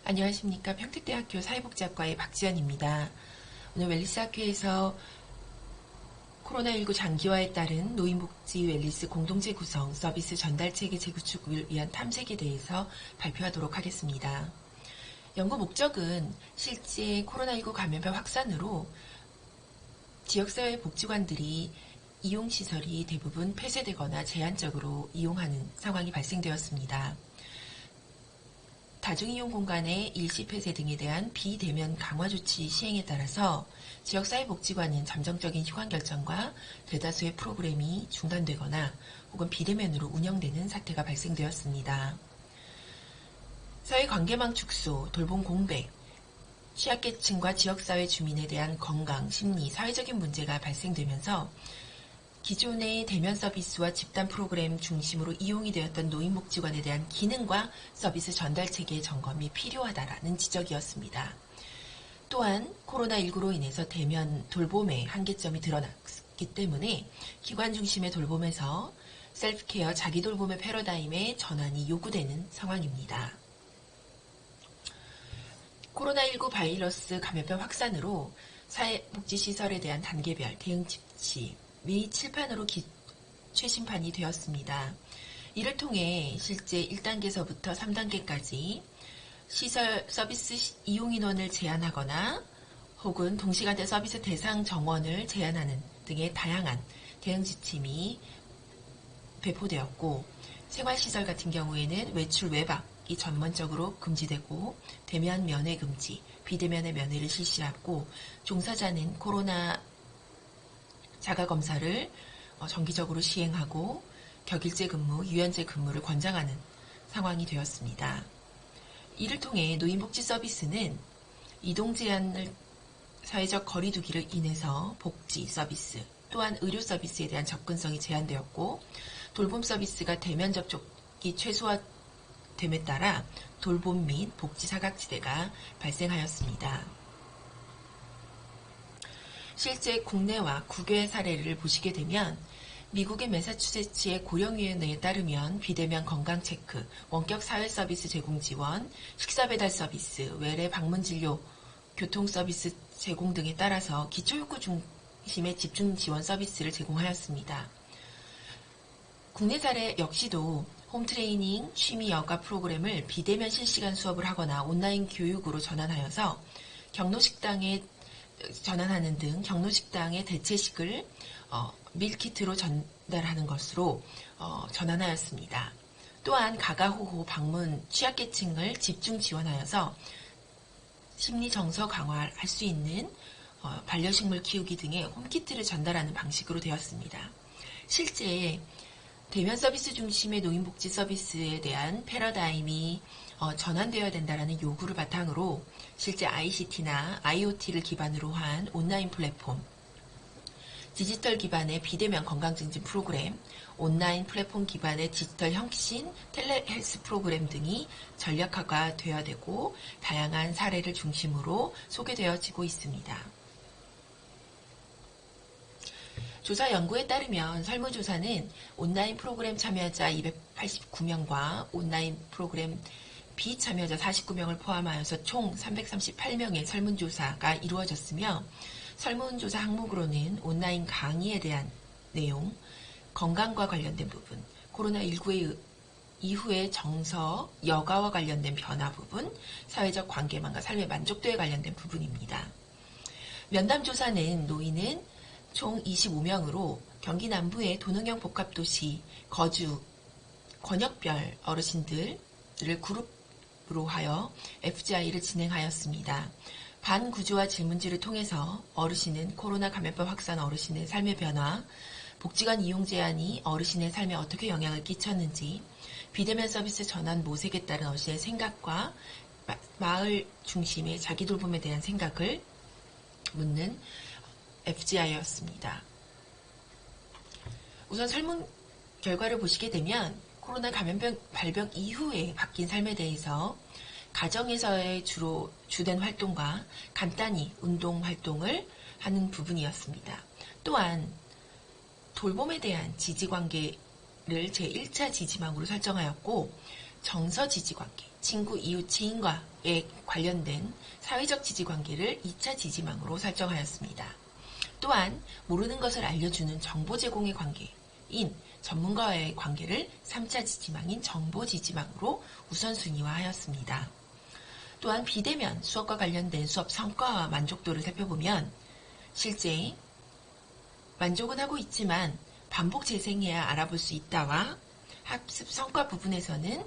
안녕하십니까. 평택대학교 사회복지학과의 박지연입니다. 오늘 웰리스학회에서 코로나19 장기화에 따른 노인복지 웰리스 공동체 구성 서비스 전달체계 재구축을 위한 탐색에 대해서 발표하도록 하겠습니다. 연구 목적은 실제 코로나19 감염병 확산으로 지역사회 복지관들이 이용시설이 대부분 폐쇄되거나 제한적으로 이용하는 상황이 발생되었습니다. 다중이용 공간의 일시 폐쇄 등에 대한 비대면 강화 조치 시행에 따라서 지역사회복지관은 잠정적인 휴관 결정과 대다수의 프로그램이 중단되거나 혹은 비대면으로 운영되는 사태가 발생되었습니다. 사회관계망 축소, 돌봄 공백, 취약계층과 지역사회 주민에 대한 건강, 심리, 사회적인 문제가 발생되면서 기존의 대면 서비스와 집단 프로그램 중심으로 이용이 되었던 노인복지관에 대한 기능과 서비스 전달 체계의 점검이 필요하다라는 지적이었습니다. 또한 코로나19로 인해서 대면 돌봄의 한계점이 드러났기 때문에 기관 중심의 돌봄에서 셀프케어 자기 돌봄의 패러다임의 전환이 요구되는 상황입니다. 코로나19 바이러스 감염병 확산으로 사회복지시설에 대한 단계별 대응 지침 미 칠판으로 최신판이 되었습니다. 이를 통해 실제 1단계서부터 3단계까지 시설 서비스 이용 인원을 제한하거나 혹은 동시간대 서비스 대상 정원을 제한하는 등의 다양한 대응 지침이 배포되었고, 생활시설 같은 경우에는 외출 외박이 전면적으로 금지되고 대면 면회 금지, 비대면의 면회를 실시하고 종사자는 코로나 자가검사를 정기적으로 시행하고 격일제 근무, 유연제 근무를 권장하는 상황이 되었습니다. 이를 통해 노인복지 서비스는 이동 제한을 사회적 거리두기를 인해서 복지 서비스, 또한 의료 서비스에 대한 접근성이 제한되었고 돌봄 서비스가 대면 접촉이 최소화됨에 따라 돌봄 및 복지 사각지대가 발생하였습니다. 실제 국내와 국외 사례를 보시게 되면 미국의 매사추세츠의 고령위원회에 따르면 비대면 건강체크, 원격 사회서비스 제공 지원, 식사배달 서비스, 외래 방문진료, 교통서비스 제공 등에 따라서 기초욕구 중심의 집중 지원 서비스를 제공하였습니다. 국내 사례 역시도 홈트레이닝, 취미 여가 프로그램을 비대면 실시간 수업을 하거나 온라인 교육으로 전환하여서 경로식당에 전환하는 등 경로식당의 대체식을 밀키트로 전달하는 것으로 전환하였습니다. 또한 가가호호 방문 취약계층을 집중 지원하여서 심리 정서 강화할 수 있는 반려식물 키우기 등의 홈키트를 전달하는 방식으로 되었습니다. 실제 대면 서비스 중심의 노인복지 서비스에 대한 패러다임이 전환되어야 된다는 요구를 바탕으로 실제 ICT나 IoT를 기반으로 한 온라인 플랫폼, 디지털 기반의 비대면 건강증진 프로그램, 온라인 플랫폼 기반의 디지털 혁신, 텔레헬스 프로그램 등이 전략화가 되어야 되고 다양한 사례를 중심으로 소개되어지고 있습니다. 조사 연구에 따르면 설문조사는 온라인 프로그램 참여자 289명과 온라인 프로그램 비참여자 49명을 포함하여서 총 338명의 설문조사가 이루어졌으며 설문조사 항목으로는 온라인 강의에 대한 내용, 건강과 관련된 부분, 코로나19 이후의 정서, 여가와 관련된 변화 부분, 사회적 관계망과 삶의 만족도에 관련된 부분입니다. 면담조사는 노인은 총 25명으로 경기 남부의 도농형 복합도시 거주 권역별 어르신들을 그룹으로 하여 FGI를 진행하였습니다. 반구조화 질문지를 통해서 어르신은 코로나 감염병 확산 어르신의 삶의 변화, 복지관 이용 제한이 어르신의 삶에 어떻게 영향을 끼쳤는지, 비대면 서비스 전환 모색에 따른 어르신의 생각과 마을 중심의 자기 돌봄에 대한 생각을 묻는 FGI였습니다. 우선 설문 결과를 보시게 되면 코로나 감염병 발병 이후에 바뀐 삶에 대해서 가정에서의 주된 활동과 간단히 운동 활동을 하는 부분이었습니다. 또한 돌봄에 대한 지지관계를 제1차 지지망으로 설정하였고 정서 지지관계, 친구, 이웃, 지인과의 관련된 사회적 지지관계를 2차 지지망으로 설정하였습니다. 또한 모르는 것을 알려주는 정보 제공의 관계인 전문가와의 관계를 3차 지지망인 정보 지지망으로 우선순위화하였습니다. 또한 비대면 수업과 관련된 수업 성과와 만족도를 살펴보면 실제 만족은 하고 있지만 반복 재생해야 알아볼 수 있다와 학습 성과 부분에서는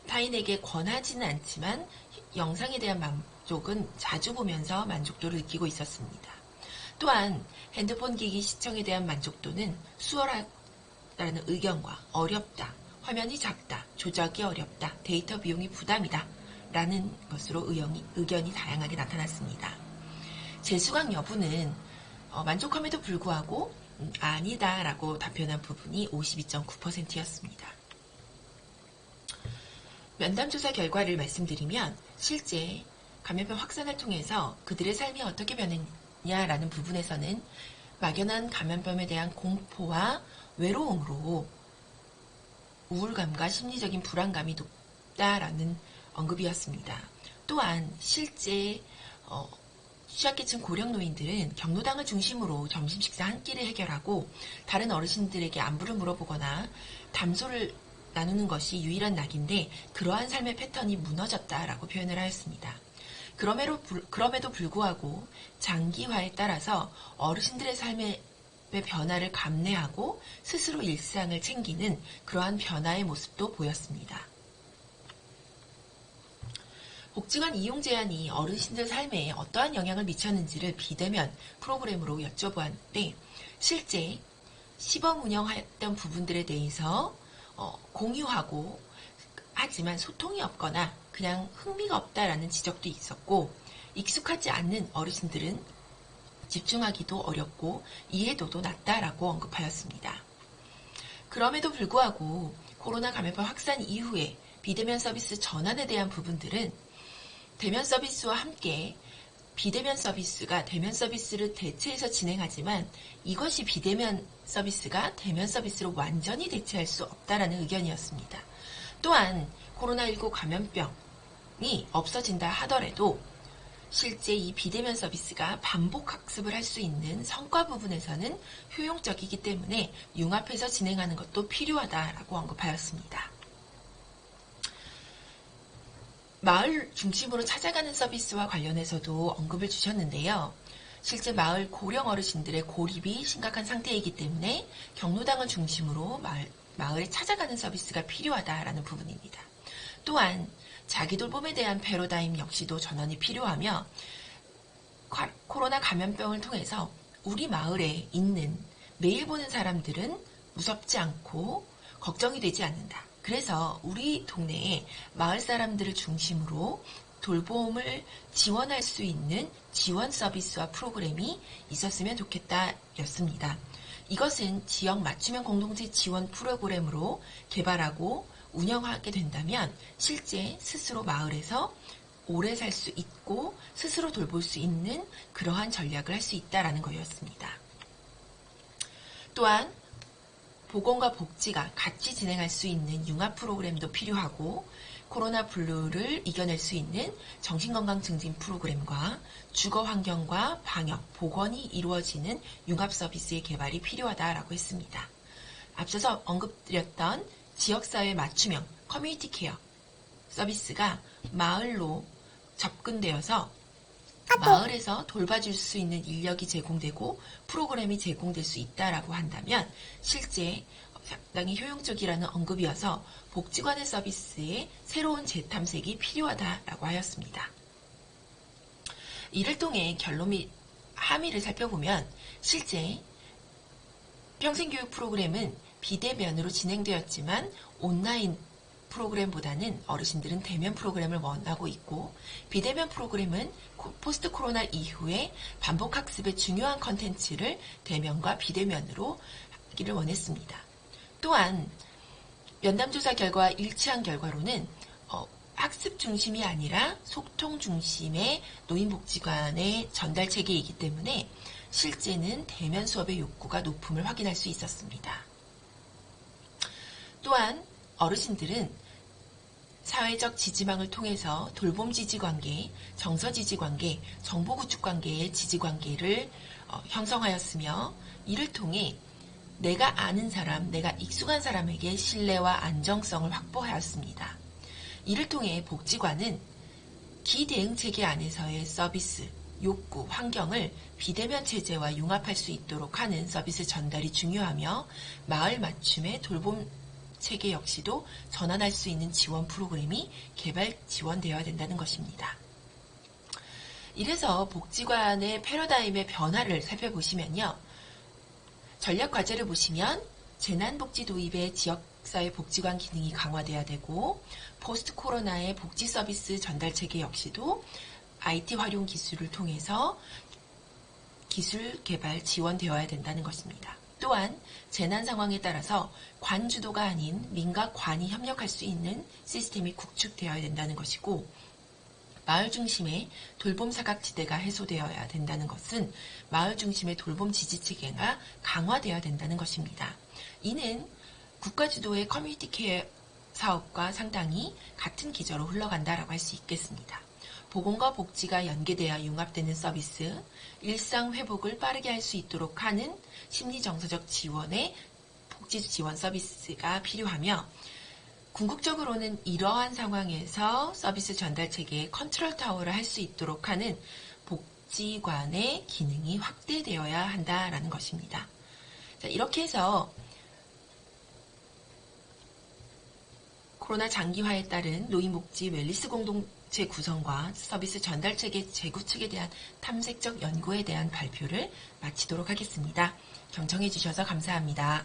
타인에게 권하지는 않지만 영상에 대한 만족은 자주 보면서 만족도를 느끼고 있었습니다. 또한 핸드폰 기기 시청에 대한 만족도는 수월하다는 의견과 어렵다, 화면이 작다, 조작이 어렵다, 데이터 비용이 부담이다 라는 것으로 의견이 다양하게 나타났습니다. 재수강 여부는 만족함에도 불구하고 아니다 라고 답변한 부분이 52.9%였습니다. 면담조사 결과를 말씀드리면 실제 감염병 확산을 통해서 그들의 삶이 어떻게 변했냐라는 부분에서는 막연한 감염병에 대한 공포와 외로움으로 우울감과 심리적인 불안감이 높다라는 언급이었습니다. 또한 실제 취약계층 고령노인들은 경로당을 중심으로 점심 식사 한 끼를 해결하고 다른 어르신들에게 안부를 물어보거나 담소를 나누는 것이 유일한 낙인데 그러한 삶의 패턴이 무너졌다라고 표현을 하였습니다. 그럼에도 불구하고 장기화에 따라서 어르신들의 삶의 변화를 감내하고 스스로 일상을 챙기는 그러한 변화의 모습도 보였습니다. 복지관 이용 제한이 어르신들 삶에 어떠한 영향을 미쳤는지를 비대면 프로그램으로 여쭤보았는데 실제 시범 운영했던 부분들에 대해서 공유하고 하지만 소통이 없거나 그냥 흥미가 없다라는 지적도 있었고 익숙하지 않는 어르신들은 집중하기도 어렵고 이해도도 낮다라고 언급하였습니다. 그럼에도 불구하고 코로나 감염병 확산 이후에 비대면 서비스 전환에 대한 부분들은 대면 서비스와 함께 비대면 서비스가 대면 서비스를 대체해서 진행하지만 이것이 비대면 서비스가 대면 서비스로 완전히 대체할 수 없다라는 의견이었습니다. 또한 코로나19 감염병이 없어진다 하더라도 실제 이 비대면 서비스가 반복 학습을 할 수 있는 성과 부분에서는 효용적이기 때문에 융합해서 진행하는 것도 필요하다라고 언급하였습니다. 마을 중심으로 찾아가는 서비스와 관련해서도 언급을 주셨는데요. 실제 마을 고령 어르신들의 고립이 심각한 상태이기 때문에 경로당을 중심으로 마을에 찾아가는 서비스가 필요하다라는 부분입니다. 또한 자기 돌봄에 대한 패러다임 역시도 전환이 필요하며 코로나 감염병을 통해서 우리 마을에 있는 매일 보는 사람들은 무섭지 않고 걱정이 되지 않는다. 그래서 우리 동네에 마을 사람들을 중심으로 돌봄을 지원할 수 있는 지원 서비스와 프로그램이 있었으면 좋겠다 였습니다. 이것은 지역 맞춤형 공동체 지원 프로그램으로 개발하고 운영하게 된다면 실제 스스로 마을에서 오래 살 수 있고 스스로 돌볼 수 있는 그러한 전략을 할 수 있다라는 거였습니다. 또한 보건과 복지가 같이 진행할 수 있는 융합 프로그램도 필요하고 코로나 블루를 이겨낼 수 있는 정신건강 증진 프로그램과 주거 환경과 방역, 보건이 이루어지는 융합 서비스의 개발이 필요하다라고 했습니다. 앞서서 언급드렸던 지역사회 맞춤형 커뮤니티 케어 서비스가 마을로 접근되어서 마을에서 돌봐줄 수 있는 인력이 제공되고 프로그램이 제공될 수 있다라고 한다면 실제 상당히 효용적이라는 언급이어서 복지관의 서비스에 새로운 재탐색이 필요하다라고 하였습니다. 이를 통해 결론 및 함의를 살펴보면 실제 평생교육 프로그램은 비대면으로 진행되었지만 온라인 프로그램보다는 어르신들은 대면 프로그램을 원하고 있고 비대면 프로그램은 포스트 코로나 이후에 반복 학습의 중요한 컨텐츠를 대면과 비대면으로 하기를 원했습니다. 또한 면담조사 결과와 일치한 결과로는 학습 중심이 아니라 소통 중심의 노인복지관의 전달 체계이기 때문에 실제는 대면 수업의 욕구가 높음을 확인할 수 있었습니다. 또한 어르신들은 사회적 지지망을 통해서 돌봄 지지관계, 정서 지지관계, 정보 구축관계의 지지관계를 형성하였으며 이를 통해 내가 아는 사람, 내가 익숙한 사람에게 신뢰와 안정성을 확보하였습니다. 이를 통해 복지관은 기대응 체계 안에서의 서비스, 욕구, 환경을 비대면 체제와 융합할 수 있도록 하는 서비스 전달이 중요하며 마을 맞춤의 돌봄 체계 역시도 전환할 수 있는 지원 프로그램이 개발 지원되어야 된다는 것입니다. 이래서 복지관의 패러다임의 변화를 살펴보시면요. 전략 과제를 보시면 재난복지 도입의 지역사회 복지관 기능이 강화되어야 되고 포스트 코로나의 복지 서비스 전달 체계 역시도 IT 활용 기술을 통해서 기술 개발 지원되어야 된다는 것입니다. 또한 재난 상황에 따라서 관 주도가 아닌 민과 관이 협력할 수 있는 시스템이 구축되어야 된다는 것이고 마을 중심의 돌봄 사각지대가 해소되어야 된다는 것은 마을 중심의 돌봄 지지체계가 강화되어야 된다는 것입니다. 이는 국가 주도의 커뮤니티 케어 사업과 상당히 같은 기저로 흘러간다라고 할 수 있겠습니다. 보건과 복지가 연계되어 융합되는 서비스, 일상 회복을 빠르게 할 수 있도록 하는 심리정서적 지원의 복지 지원 서비스가 필요하며 궁극적으로는 이러한 상황에서 서비스 전달 체계의 컨트롤 타워를 할 수 있도록 하는 복지관의 기능이 확대되어야 한다라는 것입니다. 자, 이렇게 해서 코로나 장기화에 따른 노인복지 웰니스 공동체 구성과 서비스 전달 체계 재구축에 대한 탐색적 연구에 대한 발표를 마치도록 하겠습니다. 경청해 주셔서 감사합니다.